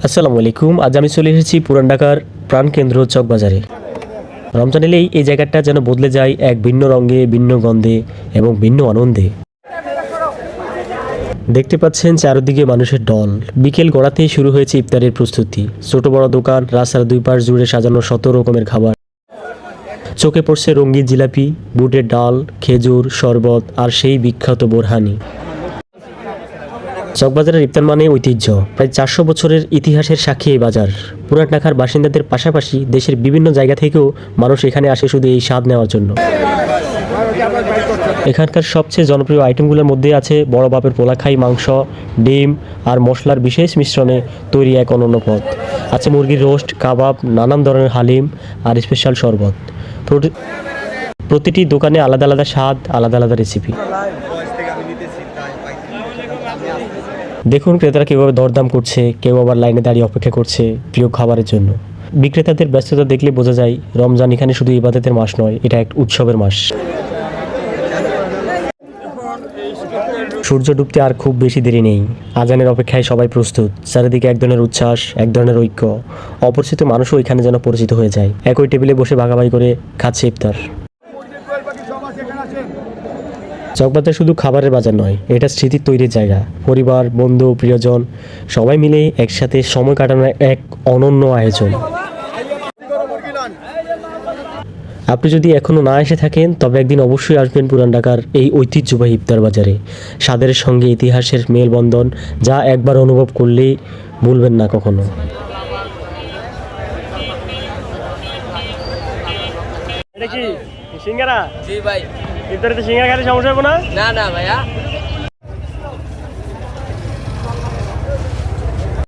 আসসালামু আলাইকুম। আজ আমি চলে এসেছি পুরান ঢাকার প্রাণকেন্দ্র চকবাজারে। রমজান এলেই এই জায়গাটা যেন বদলে যায় এক ভিন্ন রঙে, ভিন্ন গন্ধে এবং ভিন্ন আনন্দে। দেখতে পাচ্ছেন চারদিকে মানুষের ঢল। বিকেল গড়াতেই শুরু হয়েছে ইফতারের প্রস্তুতি। ছোট বড় দোকান, রাস্তার দুই পাশ জুড়ে সাজানো শত রকমের খাবার। চোখে পড়ছে রঙিন জিলাপি, বুটের ডাল, খেজুর, শরবত আর সেই বিখ্যাত বোরহানি। চকবাজারের ইফতার মানে ঐতিহ্য। প্রায় 400 বছরের ইতিহাসের সাক্ষী এই বাজার। পুরান ঢাকার বাসিন্দাদের পাশাপাশি দেশের বিভিন্ন জায়গা থেকেও মানুষ এখানে আসে শুধু এই স্বাদ নেওয়ার জন্য। এখানকার সবচেয়ে জনপ্রিয় আইটেমগুলোর মধ্যে আছে বড় বাপের পোলাখাই মাংস, ডিম আর মশলার বিশেষ মিশ্রণে তৈরি এক অনন্য পদ। আছে মুরগির রোস্ট, কাবাব, নানান ধরনের হালিম আর স্পেশাল শরবত। প্রতিটি দোকানে আলাদা আলাদা স্বাদ, আলাদা আলাদা রেসিপি। দেখুন ক্রেতারা কীভাবে দরদাম করছে, কেউ আবার লাইনে দাঁড়িয়ে অপেক্ষা করছে প্রিয় খাবারের জন্য। বিক্রেতাদের ব্যস্ততা দেখলে বোঝা যায় রমজান এখানে শুধু ইবাদতের মাস নয়, এটা এক উৎসবের মাস। সূর্য ডুবতে আর খুব বেশি দেরি নেই। আজানের অপেক্ষায় সবাই প্রস্তুত। চারিদিকে এক ধরনের উচ্ছ্বাস, এক ধরনের ঐক্য। অপরিচিত মানুষও এখানে যেন পরিচিত হয়ে যায়। একই টেবিলে বসে ভাগাভাগি করে খাচ্ছে ইফতার। চকবাজার শুধু খাবারের বাজার নয়, এটা স্মৃতির তৈরির জায়গা। পরিবার, বন্ধু, প্রিয়জন সবাই মিলে একসাথে সময় কাটানোর এক অনন্য আয়োজন। আপনি যদি এখনও না এসে থাকেন তবে একদিন অবশ্যই আসবেন পুরান ঢাকার এই ঐতিহ্যবাহী ইফতার বাজারে। স্বাদের সঙ্গে ইতিহাসের মেলবন্ধন, যা একবার অনুভব করলেই ভুলবেন না কখনো। এটা কি সিঙ্গারা? জি ভাই। ইফতারিতে সিঙ্গারা খেলে সমস্যা হবে না? না না ভাইয়া।